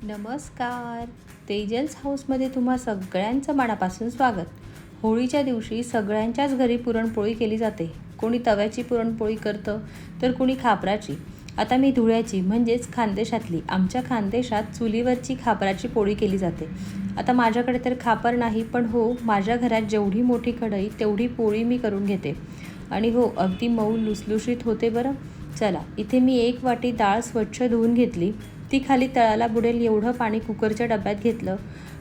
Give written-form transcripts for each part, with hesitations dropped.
नमस्कार. तेजल्स हाऊसमध्ये तुम्हा सगळ्यांचं मनापासून स्वागत. होळीच्या दिवशी सगळ्यांच्याच घरी पुरणपोळी केली जाते. कोणी तव्याची पुरणपोळी करतं तर कोणी खापराची. आता मी धुळ्याची म्हणजेच खानदेशातली. आमच्या खानदेशात चुलीवरची खापराची पोळी केली जाते. आता माझ्याकडे तर खापर नाही, पण हो, माझ्या घरात जेवढी मोठी कढई तेवढी पोळी मी करून घेते. आणि हो, अगदी मऊ लुसलुशीत होते बरं. चला, इथे मी 1 वाटी डाळ स्वच्छ धुवून घेतली. ती खाली तळाला बुडेल एवढं पाणी कुकरच्या डब्यात घेतलं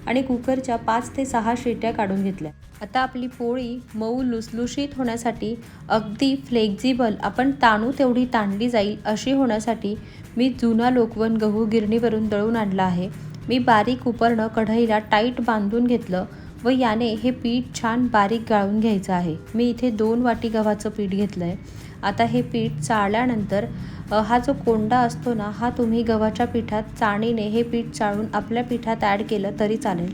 आणि कुकरच्या 5 ते 6 शिट्या काढून घेतल्या. आता आपली पोळी मऊ लुसलुशीत होण्यासाठी, अगदी फ्लेक्झिबल, आपण ताणू तेवढी ताणली जाईल अशी होण्यासाठी मी जुना लोकवन गहू गिरणीवरून दळून आणला आहे. मी बारीक उपरणं कढईला टाईट बांधून घेतलं व याने हे पीठ छान बारीक गाळून घ्यायचं आहे. मी इथे 2 वाटी गव्हाचं पीठ घेतलं आहे. आता हे पीठ चाळल्यानंतर हा जो कोंडा असतो ना, हा तुम्ही गव्हाच्या पिठात चाळणीने हे पीठ चाळून आपल्या पिठात ॲड केलं तरी चालेल.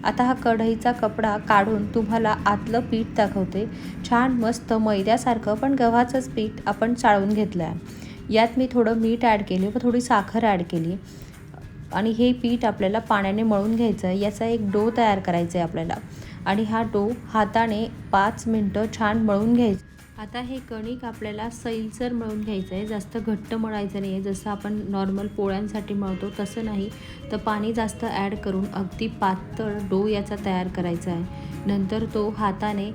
आता हा कढईचा कपडा काढून तुम्हाला आतलं पीठ दाखवते. छान मस्त मैद्यासारखं पण गव्हाचंच पीठ आपण चाळून घेतलं आहे. यात मी थोडं मीठ ॲड केले व थोडी साखर ॲड केली आणि हे पीठ आपल्याला पाण्याने मळून घ्यायचं आहे. याचा एक डो तयार करायचा आहे आपल्याला आणि हा डो हाताने 5 मिनटं छान मळून घ्यायचा. आता हे कणिक आपल्याला सैलसर मळून घ्यायचं आहे. जास्त घट्ट मळायचं नाही आहे, जसं आपण नॉर्मल पोळ्यांसाठी मळतो तसं नाही. तर पाणी जास्त ॲड करून अगदी पातळ डो याचा तयार करायचा आहे. नंतर तो हाताने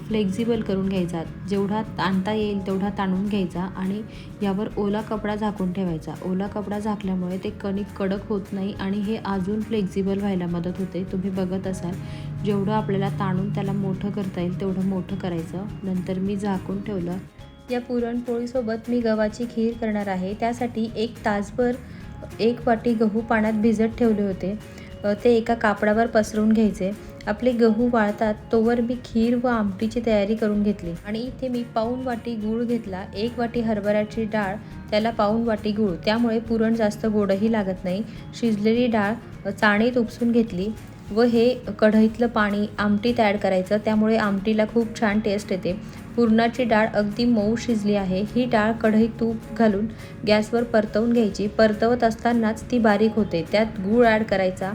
फ्लेक्झिबल करून घ्यायचा. जेवढा ताणता येईल तेवढा ताणून घ्यायचा आणि यावर ओला कपडा झाकून ठेवायचा. ओला कपडा झाकल्यामुळे ते कणिक कडक होत नाही आणि हे अजून फ्लेक्झिबल व्हायला मदत होते. तुम्ही बघत असाल, जेवढं आपल्याला ताणून त्याला मोठं करता येईल तेवढं मोठं करायचं. नंतर मी झाकून ठेवलं. या पुरणपोळीसोबत मी गव्हाची खीर करणार आहे. त्यासाठी 1 तासभर 1 वाटी गहू पाण्यात भिजत ठेवले होते. ते एका कापडावर पसरवून घ्यायचे. आपले गहू वाळतात तोवर मी खीर व आमटीची तयारी करून घेतली आणि इथे मी पाऊण वाटी गूळ घेतला. 1 वाटी हरभऱ्याची डाळ, त्याला पाऊण वाटी गूळ, त्यामुळे पुरण जास्त गोडही लागत नाही. शिजलेली डाळ चाळणीत उपसून घेतली व हे कढईतलं पाणी आमटीत ॲड करायचं, त्यामुळे आमटीला खूप छान टेस्ट येते. पुरणाची डाळ अगदी मऊ शिजली आहे. ही डाळ कढईत तूप घालून गॅसवर परतवून घ्यायची. परतवत असतानाच ती बारीक होते. त्यात गूळ ॲड करायचा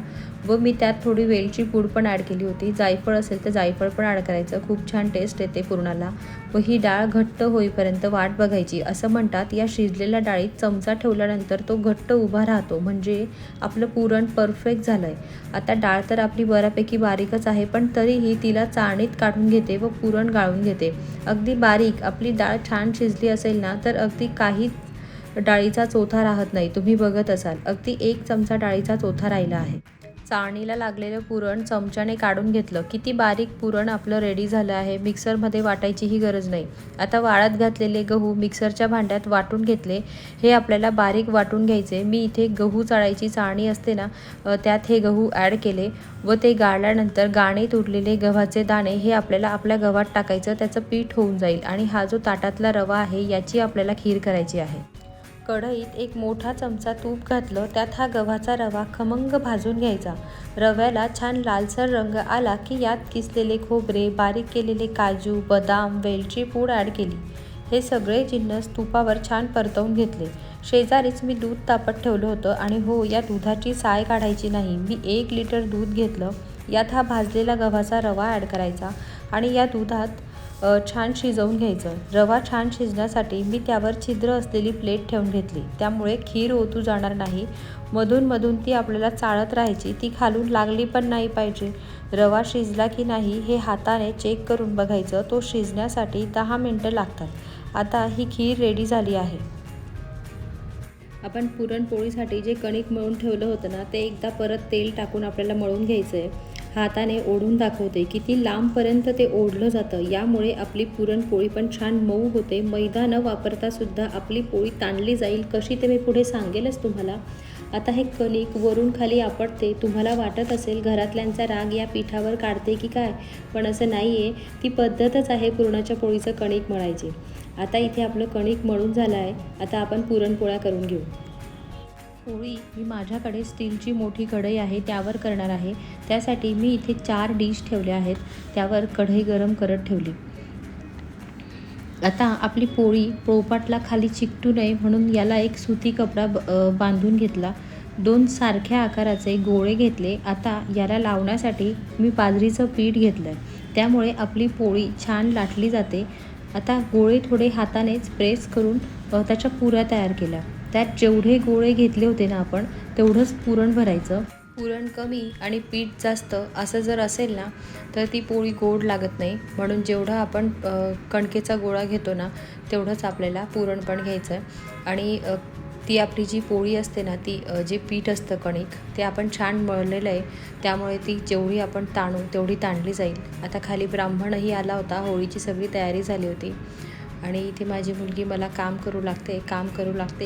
व मी त्यात थोडी वेलची पूड पण ॲड केली होती. जायफळ असेल तर जायफळ पण ॲड करायचं. खूप छान टेस्ट येते पुरणाला. व ही डाळ घट्ट होईपर्यंत वाट बघायची. असं म्हणतात, या शिजलेल्या डाळीत चमचा ठेवल्यानंतर तो घट्ट उभा राहतो, म्हणजे आपलं पुरण परफेक्ट झालं आहे. आता डाळ तर आपली बऱ्यापैकी बारीकच आहे, पण तरीही तिला चाळणीत काढून घेते व पुरण गाळून घेते. अगदी बारीक आपली डाळ छान शिजली असेल ना, तर अगदी काही डाळीचा चोथा राहत नाही. तुम्ही बघत असाल, अगदी 1 चमचा डाळीचा चोथा राहिला आहे. चाळणीला लागलेलं पुरण चमच्याने काढून घेतलं. किती बारीक पुरण आपलं रेडी झालं आहे. मिक्सरमध्ये वाटायचीही गरज नाही. आता वाळत घातलेले गहू मिक्सरच्या भांड्यात वाटून घेतले. हे आपल्याला बारीक वाटून घ्यायचे. मी इथे गहू चाळायची चाळणी असते ना, त्यात हे गहू ॲड केले व ते गाळल्यानंतर गाणीत उरलेले गव्हाचे दाणे हे आपल्याला आपल्या गव्हात टाकायचं. त्याचं पीठ होऊन जाईल आणि हा जो ताटातला रवा आहे याची आपल्याला खीर करायची आहे. कढईत 1 मोठा चमचा तूप घातलं. त्यात हा गव्हाचा रवा खमंग भाजून घ्यायचा. रव्याला छान लालसर रंग आला की यात किसलेले खोबरे, बारीक केलेले काजू, बदाम, वेलची पूड ॲड केली. हे सगळे जिन्नस तुपावर छान परतवून घेतले. शेजारीच मी दूध तापत ठेवलं होतं आणि हो, या दुधाची साय काढायची नाही. मी 1 लिटर दूध घेतलं. यात हा भाजलेला गव्हाचा रवा ॲड करायचा आणि या दुधात छान शिजवून घ्यायचं. रवा छान शिजण्यासाठी मी त्यावर छिद्र असलेली प्लेट ठेवून घेतली, त्यामुळे खीर ओतू जाणार नाही. मधून मधून ती आपल्याला चाळत राहायची. ती खालून लागली पण नाही पाहिजे. रवा शिजला की नाही हे हाताने चेक करून बघायचं. तो शिजण्यासाठी 10 मिनटं लागतात. आता ही खीर रेडी झाली आहे. आपण पुरणपोळीसाठी जे कणिक मळून ठेवलं होतं ना, ते एकदा परत तेल टाकून आपल्याला मळून घ्यायचं आहे. हाताने ओढून दाखवते किती लांबपर्यंत ते ओढलं जातं. यामुळे आपली पुरणपोळी पण छान मऊ होते. मैदा न वापरता सुद्धा आपली पोळी ताणली जाईल कशी, ते मी पुढे सांगेलच तुम्हाला. आता हे कणिक वरून खाली आपटते. तुम्हाला वाटत असेल घरातल्यांचा राग या पिठावर काढते की काय, पण असं नाही आहे. ती पद्धतच आहे पुरणाच्या पोळीचं कणिक मळायची. आता इथे आपलं कणिक मळून झालं आहे. आता आपण पुरणपोळ्या करून घेऊ. पोळी मी माझ्याकडे स्टीलची मोठी कढई आहे त्यावर करणार आहे. त्यासाठी मी इथे 4 डिश ठेवल्या आहेत. त्यावर कढई गरम करत ठेवली. आता आपली पोळी पोळपाटला खाली चिकटू नये म्हणून याला एक सुती कपडा बांधून घेतला 2 सारख्या आकाराचे गोळे घेतले. आता याला लावण्यासाठी मी बाजरीचं पीठ घेतलं आहे, त्यामुळे आपली पोळी छान लाटली जाते. आता गोळे थोडे हातानेच प्रेस करून त्याच्या पुऱ्या तयार केल्या. त्यात जेवढे गोळे घेतले होते ना आपण, तेवढंच पुरण भरायचं. पुरण कमी आणि पीठ जास्त असं जर असेल ना, तर ती पोळी गोड लागत नाही. म्हणून जेवढा आपण कणकेचा गोळा घेतो ना, तेवढंच आपल्याला पुरण पण घ्यायचं आहे. आणि ती आपली जी पोळी असते ना, ती जे पीठ असतं कणिक, ते आपण छान मळलेलं आहे, त्यामुळे ती जेवढी आपण ताणू तेवढी ताणली जाईल. आता खाली ब्राह्मणही आला होता. होळीची सगळी तयारी झाली होती आणि इथे माझी मुलगी मला काम करू लागते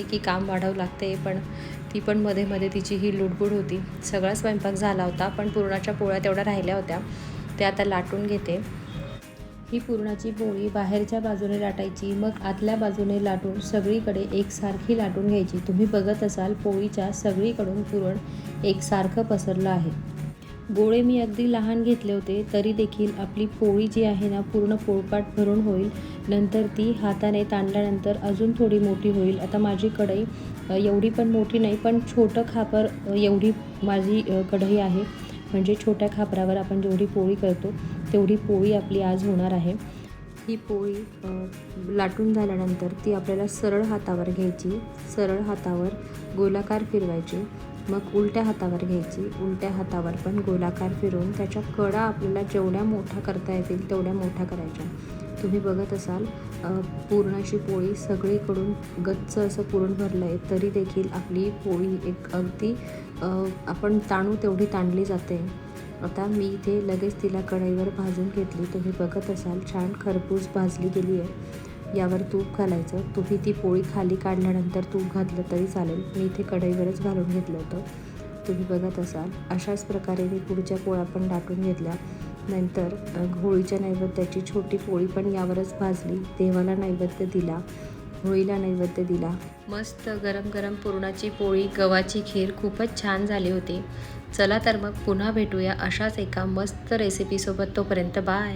की काम वाढवू लागते, पण ती पण मध्ये मध्ये तिची ही लुडबुड होती. सगळा स्वयंपाक झाला होता, पण पुरणाच्या पोळ्या तेवढ्या राहिल्या होत्या, त्या आता लाटून घेते. ही पुरणाची पोळी बाहेरच्या बाजूने लाटायची, मग आतल्या बाजूने लाटून सगळीकडे एकसारखी लाटून घ्यायची. तुम्ही बघत असाल पोळीच्या सगळीकडून पुरण एकसारखं पसरलं आहे. गोळे मी अगदी लहान घेतले होते, तरी देखील आपली पोळी जी आहे ना, पूर्ण पोळपाट भरून होईल. नंतर ती हाताने ताणल्यानंतर अजून थोडी मोठी होईल. आता माझी कढई एवढी पण मोठी नाही, पण छोटं खापर एवढी माझी कढई आहे. म्हणजे छोट्या खापरावर आपण जेवढी पोळी करतो तेवढी पोळी आपली आज होणार आहे. ही पोळी लाटून झाल्यानंतर ती आपल्याला सरळ हातावर घ्यायची. सरळ हातावर गोलाकार फिरवायची. मग उलट्या हातावर घ्यायची. उलट्या हातावर पण गोलाकार फिरवून त्याच्या कडा आपल्याला जेवढ्या मोठ्या करता येतील तेवढ्या मोठ्या करायच्या. तुम्ही बघत असाल पुरणाची पोळी सगळीकडून गच्च असं पुरण भरलं आहे, तरी देखील आपली पोळी एक अगदी आपण ताणू तेवढी ताणली जाते. आता मी इथे लगेच तिला कढईवर भाजून घेतली. तुम्ही बघत असाल छान खरपूस भाजली गेली आहे. यावर तूप घालायचं. तुम्ही ती पोळी खाली काढल्यानंतर तूप घातलं तरी चालेल. मी इथे कढईवरच घालून घेतलं होतं. तुम्ही बघत असाल अशाच प्रकारे मी पुढच्या पोळ्या पण लाटून घेतल्या. नंतर होळीच्या नैवेद्याची छोटी पोळी पण यावरच भाजली. देवाला नैवेद्य दिला, होळीला नैवेद्य दिला. मस्त गरम गरम पुरणाची पोळी, गव्हाची खीर खूपच छान झाली होती. चला तर मग पुन्हा भेटूया अशाच एका मस्त रेसिपीसोबत. तोपर्यंत बाय.